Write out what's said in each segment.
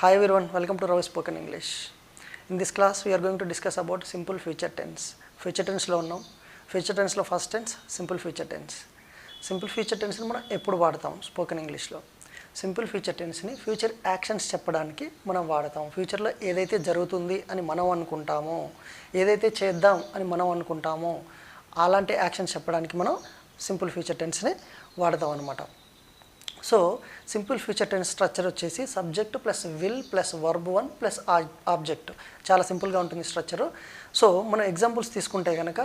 Hi everyone, welcome to Ravi Spoken English. In this class, we are going to discuss about simple future tense. Future tense lo unnam. Future tense lo first tense, simple future tense. Simple future tense ni మనం ఎప్పుడు వాడతాం spoken ఇంగ్లీష్లో. Simple future టెన్స్ని future actions చెప్పడానికి మనం వాడతాం. ఫ్యూచర్లో ఏదైతే జరుగుతుంది అని మనం అనుకుంటామో, ఏదైతే చేద్దాం అని మనం అనుకుంటామో అలాంటి యాక్షన్స్ చెప్పడానికి మనం సింపుల్ ఫ్యూచర్ టెన్స్ని వాడతాం అన్నమాట. So simple future tense structure వచ్చేసి subject plus will plus verb one plus object. చాలా సింపుల్గా ఉంటుంది స్ట్రక్చరు. సో మనం ఎగ్జాంపుల్స్ తీసుకుంటే కనుక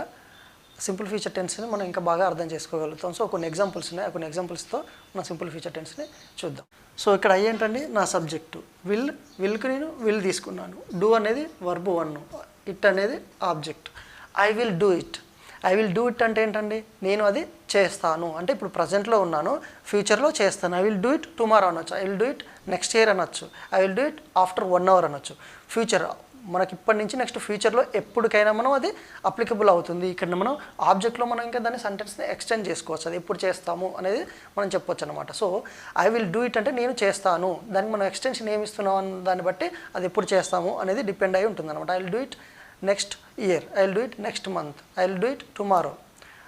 సింపుల్ ఫ్యూచర్ టెన్స్ని మనం ఇంకా బాగా అర్థం చేసుకోగలుగుతాం. సో కొన్ని ఎగ్జాంపుల్స్ ఉన్నాయి, కొన్ని ఎగ్జాంపుల్స్తో మనం సింపుల్ ఫ్యూచర్ టెన్స్ని చూద్దాం. సో ఇక్కడ ఏంటండి నా సబ్జెక్టు విల్కి నేను విల్ తీసుకున్నాను. డూ అనేది వర్బ్ వన్, ఇట్ అనేది object. I will do it. I will do it అంటే ఏంటండి, నేను అది చేస్తాను అంటే ఇప్పుడు ప్రజెంట్లో ఉన్నాను, ఫ్యూచర్లో చేస్తాను. I will do it tomorrow అనొచ్చు, I will do it next year అనొచ్చు, I will do it after 1 hour అనొచ్చు. ఫ్యూచర్ మనకి ఇప్పటి నుంచి నెక్స్ట్ ఫ్యూచర్లో ఎప్పటికైనా మనం అది అప్లికబుల్ అవుతుంది. ఇక్కడ మనం ఆబ్జెక్ట్లో మనం ఇంకా దాన్ని సెంటెన్స్ని ఎక్స్టెండ్ చేసుకోవచ్చు, అది ఎప్పుడు చేస్తాము అనేది మనం చెప్పొచ్చు అనమాట. So I will do it అంటే నేను చేస్తాను, దానికి మనం ఎక్స్టెన్షన్ ఏమి ఇస్తున్నాం అన్న దాన్ని బట్టి అది ఎప్పుడు చేస్తాము అనేది డిపెండ్ అయి ఉంటుంది అనమాట. I will do it next year, I will do it next month, I will do it tomorrow,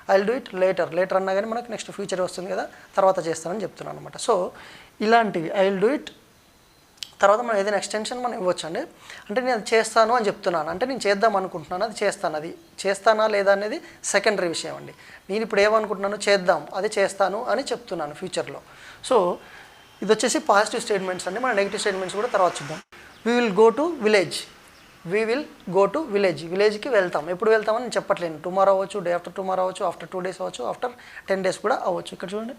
I will do it later అన్నా కానీ మనకు నెక్స్ట్ ఫ్యూచర్ వస్తుంది కదా, తర్వాత చేస్తానని చెప్తున్నాను అనమాట. సో ఇలాంటివి ఐ విల్ డూ ఇట్ తర్వాత మనం ఏదైనా ఎక్స్టెన్షన్ మనం ఇవ్వచ్చు అండి. అంటే నేను అది చేస్తాను అని చెప్తున్నాను అంటే నేను చేద్దాం అనుకుంటున్నాను, అది చేస్తాను. అది చేస్తానా లేదా అనేది సెకండరీ విషయం అండి. నేను ఇప్పుడు ఏమనుకుంటున్నాను, చేద్దాం, అది చేస్తాను అని చెప్తున్నాను ఫ్యూచర్లో. సో ఇది వచ్చేసి పాజిటివ్ స్టేట్మెంట్స్ అండి. మన నెగిటివ్ స్టేట్మెంట్స్ కూడా తర్వాత చూద్దాం. We will go to village. We will go to village. విలేజ్కి వెళ్తాం. ఎప్పుడు వెళ్తామని నేను చెప్పట్లేను. టుమారో అవ్వచ్చు, డే ఆఫ్టర్ టుమారో అవ్వచ్చు, ఆఫ్టర్ 2 days అవ్వచ్చు, ఆఫ్టర్ 10 days కూడా అవ్వచ్చు. ఇక్కడ చూడండి,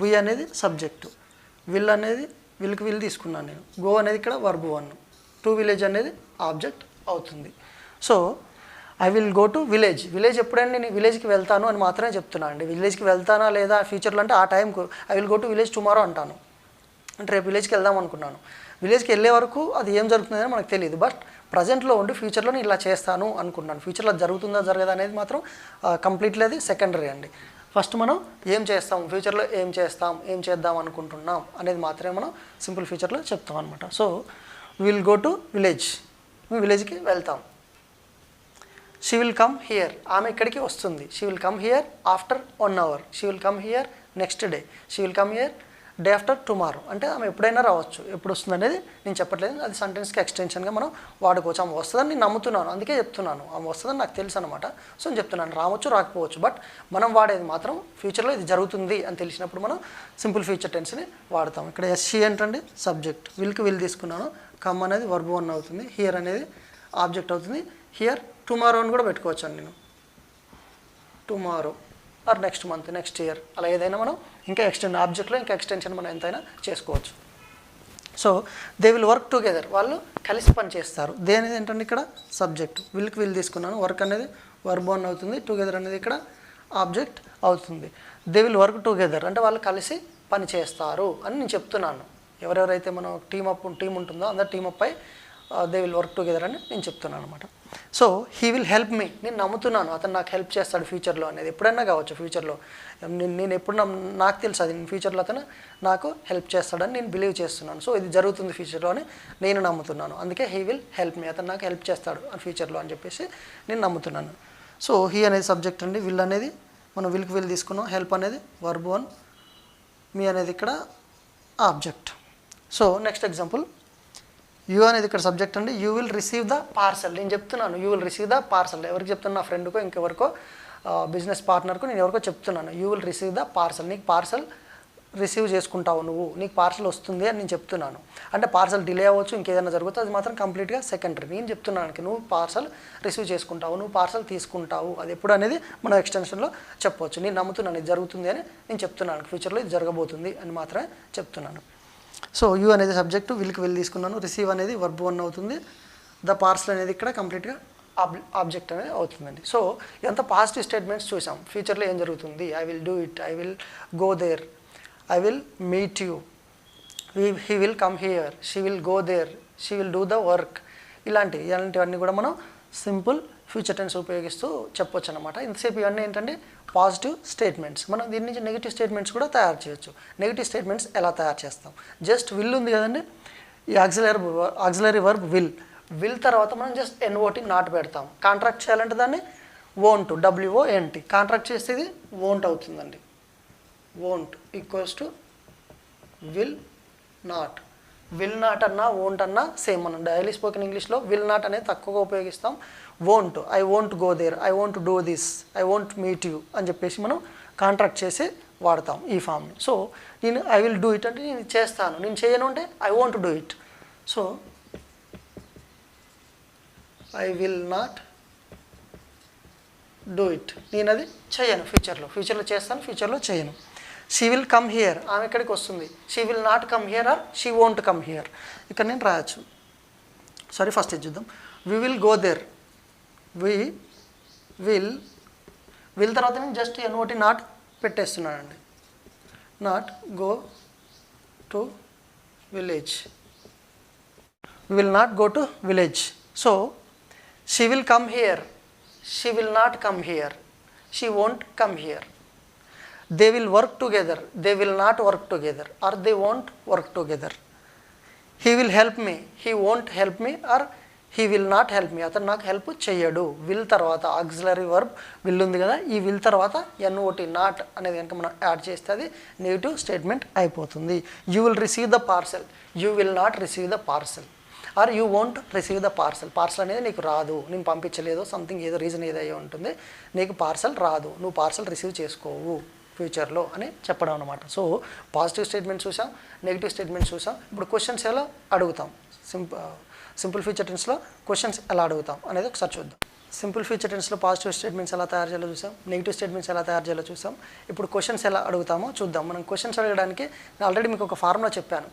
వీ అనేది సబ్జెక్టు, విల్ అనేది విల్కి విల్ తీసుకున్నాను నేను, గో అనేది ఇక్కడ వర్బ్ వన్, టు విలేజ్ అనేది ఆబ్జెక్ట్ అవుతుంది. So I will go to village. Village ఎప్పుడైనా నేను విలేజ్కి వెళ్తాను అని మాత్రమే చెప్తున్నాను అండి. విలేజ్కి వెళ్తానా లేదా ఫ్యూచర్లో అంటే ఆ టైంకు I will go to village tomorrow అంటాను. అంటే రేపు విలేజ్కి వెళ్దాం అనుకున్నాను. విలేజ్కి వెళ్ళే వరకు అది ఏం జరుగుతుందని మనకు తెలియదు. బట్ ప్రజెంట్లో ఉండి ఫ్యూచర్లో నేను ఇలా చేస్తాను అనుకున్నాను. ఫ్యూచర్లో జరుగుతుందా జరగదా అనేది మాత్రం కంప్లీట్లీ అది సెకండరీ అండి. ఫస్ట్ మనం ఏం చేస్తాం, ఫ్యూచర్లో ఏం చేస్తాం, ఏం చేద్దాం అనుకుంటున్నాం అనేది మాత్రమే మనం సింపుల్ ఫ్యూచర్లో చెప్తాం అనమాట. So will go to village, మేము విలేజ్కి వెళ్తాం. షీ విల్ కమ్ హియర్, ఆమె ఇక్కడికి వస్తుంది. She will come here after 1 hour. She will come here next day. She will come here day after tomorrow. అంటే ఆమె ఎప్పుడైనా రావచ్చు, ఎప్పుడు వస్తుంది అనేది నేను చెప్పట్లేదు, అది సెంటెన్స్కి ఎక్స్టెన్షన్గా మనం వాడుకోవచ్చు. ఆమె వస్తుందని నేను నమ్ముతున్నాను, అందుకే చెప్తున్నాను. ఆమె వస్తుందని నాకు తెలుసు అనమాట. సో నేను చెప్తున్నాను, రావచ్చు రాకపోవచ్చు, బట్ మనం వాడేది మాత్రం ఫ్యూచర్లో ఇది జరుగుతుంది అని తెలిసినప్పుడు మనం సింపుల్ ఫ్యూచర్ టెన్స్ని వాడతాం. ఇక్కడ షీ ఏంటండి సబ్జెక్ట్, విల్కి విల్ తీసుకున్నాను, కమ్ అనేది వర్బ్ వన్ అవుతుంది, హియర్ అనేది ఆబ్జెక్ట్ అవుతుంది. హియర్ టుమారో అని కూడా పెట్టుకోవచ్చు అండి నేను, tomorrow or next month, next year, అలా ఏదైనా మనం ఇంకా ఎక్స్టెండ్ ఆబ్జెక్ట్లో ఇంకా ఎక్స్టెన్షన్ మనం ఎంతైనా చేసుకోవచ్చు. So they will work together, వాళ్ళు కలిసి పని చేస్తారు. దే అనేది ఏంటంటే ఇక్కడ సబ్జెక్ట్, విల్కి విల్ తీసుకున్నాను, వర్క్ అనేది వర్బ్ వన్ అవుతుంది, టుగెదర్ అనేది ఇక్కడ ఆబ్జెక్ట్ అవుతుంది. దే విల్ వర్క్ టుగెదర్ అంటే వాళ్ళు కలిసి పని చేస్తారు అని నేను చెప్తున్నాను. ఎవరెవరైతే మనం టీం ఉంటుందో అందరు టీమ్ అప్ అయి దే విల్ వర్క్ టుగెదర్ అని నేను చెప్తున్నాను అనమాట. So he will help me, నేను నమ్ముతున్నాను అతను నాకు హెల్ప్ చేస్తాడు ఫ్యూచర్లో అనేది. ఎప్పుడైనా కావచ్చు ఫ్యూచర్లో, నేను ఎప్పుడు నాకు తెలుసు అది ఫ్యూచర్లో అతను నాకు హెల్ప్ చేస్తాడని నేను బిలీవ్ చేస్తున్నాను. సో ఇది జరుగుతుంది ఫ్యూచర్లో అని నేను నమ్ముతున్నాను. అందుకే హీ విల్ హెల్ప్ మీ, అతను నాకు హెల్ప్ చేస్తాడు ఫ్యూచర్లో అని చెప్పేసి నేను నమ్ముతున్నాను. సో హీ అనేది సబ్జెక్ట్ అండి, విల్ అనేది మనం విల్కి విల్ తీసుకున్నాం, హెల్ప్ అనేది వర్బ్ వన్, మీ అనేది ఇక్కడ object. So next example, you అనేది ఇక్కడ సబ్జెక్ట్ అండి. You will receive the parcel. నేను చెప్తున్నాను you will receive the parcel. ఎవరికి చెప్తున్నాను, నా ఫ్రెండ్కో ఇంకెవరికో బిజినెస్ పార్ట్నర్కో నేను ఎవరికో చెప్తున్నాను. You will receive the parcel, నీకు పార్సల్ రిసీవ్ చేసుకుంటావు నువ్వు, నీకు పార్సల్ వస్తుంది అని నేను చెప్తున్నాను. అంటే పార్సల్ డిలే అవ్వచ్చు, ఇంకేదైనా జరుగుతుంది, అది మాత్రం కంప్లీట్గా సెకండరీ. నేను చెప్తున్నాను నువ్వు పార్సల్ రిసీవ్ చేసుకుంటావు, నువ్వు పార్సల్ తీసుకుంటావు, అది ఎప్పుడు అనేది మనం ఎక్స్టెన్షన్లో చెప్పవచ్చు. నేను నమ్ముతున్నాను ఇది జరుగుతుంది అని నేను చెప్తున్నాను, ఫ్యూచర్లో ఇది జరగబోతుంది అని మాత్రమే చెప్తున్నాను. సో యూ అనేది సబ్జెక్టు, విల్కి విల్ తీసుకున్నాను, రిసీవ్ అనేది వర్బ్ వన్ అవుతుంది, ద పార్సల్ అనేది ఇక్కడ కంప్లీట్గా ఆబ్జెక్ట్ అనేది అవుతుందండి. సో ఇదంతా పాజిటివ్ స్టేట్మెంట్స్ చూసాం. ఫ్యూచర్లో ఏం జరుగుతుంది, I will do it, I will go there, I will meet you, he will come here, she will go there, she will do the work, ఇలాంటివన్నీ కూడా మనం సింపుల్ ఫ్యూచర్ టెన్స్ ఉపయోగిస్తూ చెప్పొచ్చు అనమాట. ఇంతసేపు ఇవన్నీ ఏంటంటే పాజిటివ్ స్టేట్మెంట్స్. మనం దీని నుంచి నెగిటివ్ స్టేట్మెంట్స్ కూడా తయారు చేయొచ్చు. నెగిటివ్ స్టేట్మెంట్స్ ఎలా తయారు చేస్తాం, జస్ట్ విల్ ఉంది కదండి, ఈ ఆక్సిలరీ వర్బ్ విల్ తర్వాత మనం జస్ట్ ఎన్ఓటి నాట్ పెడతాం. కాంట్రాక్ట్ చేయాలంటే దాన్ని వోంట్ WONT కాంట్రాక్ట్ చేస్తే ఇది వోంట్ అవుతుందండి. Won't equals to will not అన్నా వోంట్ అన్నా సేమ్. మనం డైలీ స్పోకెన్ ఇంగ్లీష్లో విల్ నాట్ అనేది తక్కువగా ఉపయోగిస్తాం. Won't, I won't go there, I won't do this, I won't meet you అని చెప్పేసి మనం కాంట్రాక్ట్ చేసి వాడతాం ఈ ఫామ్ని. సో నేను ఐ విల్ డూ ఇట్ అంటే నేను చేస్తాను, నేను చేయను అంటే I want do it. So I will not do it, నేను అది చేయను ఫ్యూచర్లో చేస్తాను, ఫ్యూచర్లో చేయను. షీ విల్ కమ్ హియర్, ఆమె ఇక్కడికి వస్తుంది. She will not come here or she won't come here. ఇక్కడ నేను రాయొచ్చు. సారీ, ఫస్ట్ ఇది చూద్దాం. We will go there, we will తర్వాత నేను జస్ట్ ఎన్ఓటి నాట్ పెట్టేస్తున్నానండి. Not go to village, we will not go to village. So she will come here, she will not come here, she won't come here. They will work together, they will not work together or they won't work together. He will help me, he won't help me or he will not help me, అతను నాకు help చేయడు. Will తర్వాత auxiliary verb will ఉంది కదా, ఈ will తర్వాత ఎన్ఓటి not అనేది కనుక మనం యాడ్ చేస్తే అది నెగిటివ్ స్టేట్మెంట్ అయిపోతుంది. You will receive the parcel, you will not receive the parcel or you won't receive the parcel. Parcel అనేది నీకు రాదు, నేను పంపించలేదు, సంథింగ్ ఏదో రీజన్ ఏదో అయ్యి ఉంటుంది, నీకు పార్సెల్ రాదు, నువ్వు పార్సెల్ రిసీవ్ చేసుకోవు ఫ్యూచర్లో అని చెప్పడం అనమాట. సో పాజిటివ్ స్టేట్మెంట్ చూసాం, నెగిటివ్ స్టేట్మెంట్ చూసాం. ఇప్పుడు క్వశ్చన్స్ ఎలా అడుగుతాం, సింపుల్ ఫ్యూచర్ టెన్స్లో క్వశ్చన్స్ ఎలా అడుగుతాం అనేది ఒకసారి చూద్దాం. సింపుల్ ఫ్యూచర్ టెన్స్లో పాజిటివ్ స్టేట్మెంట్స్ ఎలా తయారు చేయాలో చూసాం, నెగిటివ్ స్టేట్మెంట్స్ ఎలా తయారు చేయాలో చూసాం. ఇప్పుడు క్వశ్చన్స్ ఎలా అడుగుతామో చూద్దాం. మనం క్వశ్చన్స్ అడగడానికి నేను ఆల్రెడీ మీకు ఒక ఫార్ములా చెప్పాను.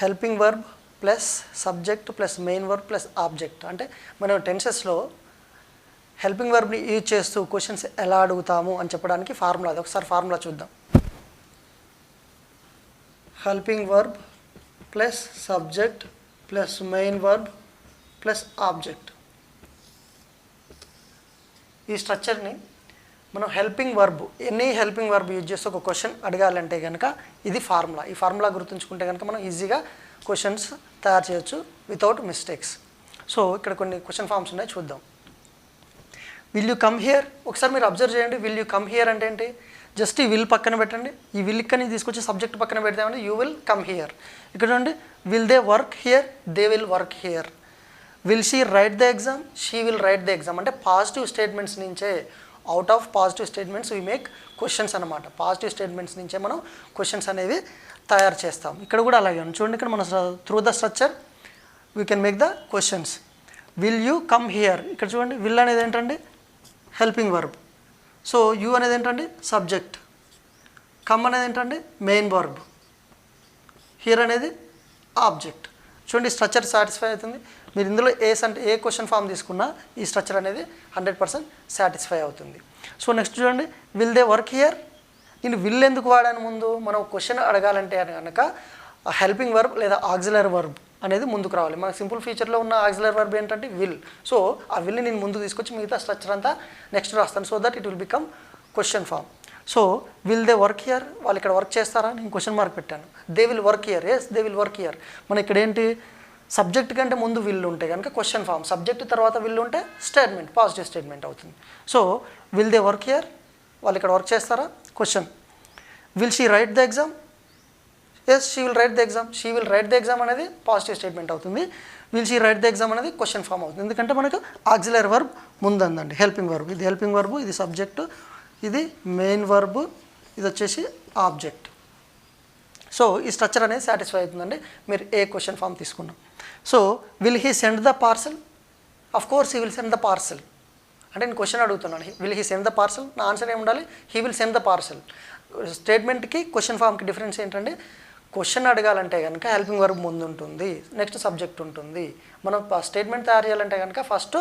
Helping verb plus subject plus main verb plus object. అంటే మనం టెన్సెస్లో హెల్పింగ్ వర్బ్ని యూజ్ చేస్తూ క్వశ్చన్స్ ఎలా అడుగుతాము అని చెప్పడానికి ఫార్ములా అది. ఒకసారి ఫార్ములా చూద్దాం. Helping verb plus subject plus main verb plus object. ఈ స్ట్రక్చర్ని మనం helping verb, any helping verb use చేస్తే ఒక క్వశ్చన్ అడగాలంటే కనుక ఇది ఫార్ములా. ఈ ఫార్ములా గుర్తుంచుకుంటే కనుక మనం ఈజీగా క్వశ్చన్స్ తయారు చేయొచ్చు వితౌట్ మిస్టేక్స్. సో ఇక్కడ కొన్ని క్వశ్చన్ ఫామ్స్ ఉన్నాయి, చూద్దాం. విల్ యూ కమ్ హియర్, ఒకసారి మీరు అబ్జర్వ్ చేయండి. విల్ యూ కమ్ హియర్ అంటే ఏంటి? జస్ట్ ఈ విల్ పక్కన పెట్టండి, ఈ విల్ ఇక్కడి తీసుకొచ్చి సబ్జెక్ట్ పక్కన పెడతామంటే యూ విల్ కమ్ హియర్. ఇక్కడ చూడండి, will they work here, they will work here. Will she write the exam, she will write the exam. అంటే పాజిటివ్ స్టేట్మెంట్స్ నుంచే, out of positive statements we make questions అనమాట. Positive statements నుంచే మనం questions అనేవి తయారు చేస్తాం. ఇక్కడ కూడా అలాగే ఉంది చూడండి. ఇక్కడ మన through the structure we can make the questions. Will you come here, ఇక్కడ చూడండి విల్ అనేది ఏంటండి హెల్పింగ్ వర్బ్. సో యూ అనేది ఏంటండి సబ్జెక్ట్, కమ్ అనేది ఏంటండి మెయిన్ వర్బ్, హియర్ అనేది ఆబ్జెక్ట్. చూడండి స్ట్రక్చర్ సాటిస్ఫై అవుతుంది. మీరు ఇందులో ఏ క్వశ్చన్ ఫామ్ తీసుకున్నా ఈ స్ట్రక్చర్ అనేది 100% సాటిస్ఫై అవుతుంది. సో నెక్స్ట్ చూడండి, విల్ దే వర్క్ హియర్. నేను విల్ ఎందుకు వాడాను ముందు? మనం క్వశ్చన్ అడగాలంటే కనుక హెల్పింగ్ వర్బ్ లేదా ఆక్సిలరీ వర్బ్ అనేది ముందుకు రావాలి. మన సింపుల్ ఫీచర్లో ఉన్న ఆక్సిలరీ వర్బ్ ఏంటంటే విల్. సో ఆ విల్ని నేను ముందు తీసుకొచ్చి మిగతా స్ట్రక్చర్ అంతా నెక్స్ట్ రాస్తాను, so that it will become question form. So will they work here, వాళ్ళు ఇక్కడ వర్క్ చేస్తారా? నేను క్వశ్చన్ మార్క్ పెట్టాను. They will work here, yes they will work here. మన ఇక్కడ ఏంటి, సబ్జెక్ట్ కంటే ముందు విల్ ఉంటే కనుక క్వశ్చన్ ఫామ్, సబ్జెక్ట్ తర్వాత విల్ ఉంటే స్టేట్మెంట్, పాజిటివ్ స్టేట్మెంట్ అవుతుంది. So will they work here, వాళ్ళు ఇక్కడ వర్క్ చేస్తారా? Question. Will she write the exam, yes she will write the exam. She will write the exam అనేది positive statement అవుతుంది. Will she write the exam అనేది question form అవుతుంది. ఎందుకంటే మనకు auxiliary verb ముందండి, helping verb. ఇది helping verb, ఇది subject, ఇది main verb, ఇది వచ్చేసి ఆబ్జెక్ట్. సో ఈ స్ట్రక్చర్ అనేది సాటిస్ఫై అవుతుందండి మీరు ఏ క్వశ్చన్ ఫామ్ తీసుకున్నాం. So will he send the parcel, of course he will send the parcel. అంటే నేను క్వశ్చన్ అడుగుతున్నాను, will he send the parcel, నా ఆన్సర్ ఏమి ఉండాలి? He will send the parcel. స్టేట్మెంట్కి క్వశ్చన్ ఫామ్కి డిఫరెన్స్ ఏంటంటే, క్వశ్చన్ అడగాలంటే కనుక హెల్పింగ్ వర్బ్ ముందు ఉంటుంది, నెక్స్ట్ సబ్జెక్ట్ ఉంటుంది. మనం స్టేట్మెంట్ తయారు చేయాలంటే కనుక ఫస్ట్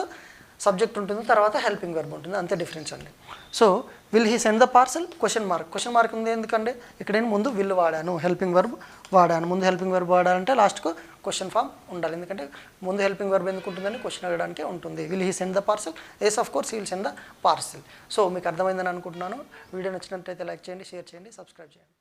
సబ్జెక్ట్ ఉంటుంది, తర్వాత హెల్పింగ్ వర్బ్ ఉంటుంది, అంతే డిఫరెన్స్ అండి. So will he send the parcel, question mark. Question mark ఉంది ఎందుకంటే ఇక్కడ నేను ముందు విల్ వాడాను, హెల్పింగ్ వర్బ్ వాడాను. ముందు హెల్పింగ్ వర్బ్ వాడాలంటే లాస్ట్కు క్వశ్చన్ ఫామ్ ఉండాలి, ఎందుకంటే ముందు హెల్పింగ్ వర్బ్ ఎందుకు ఉంటుందని క్వశ్చన్ అడగడానికి ఉంటుంది. Will he send the parcel, yes of course he will send the parcel. So మీకు అర్థమైందని అనుకుంటున్నాను. వీడియో నచ్చినట్లయితే లైక్ చేయండి, షేర్ చేయండి, సబ్స్క్రైబ్ చేయండి.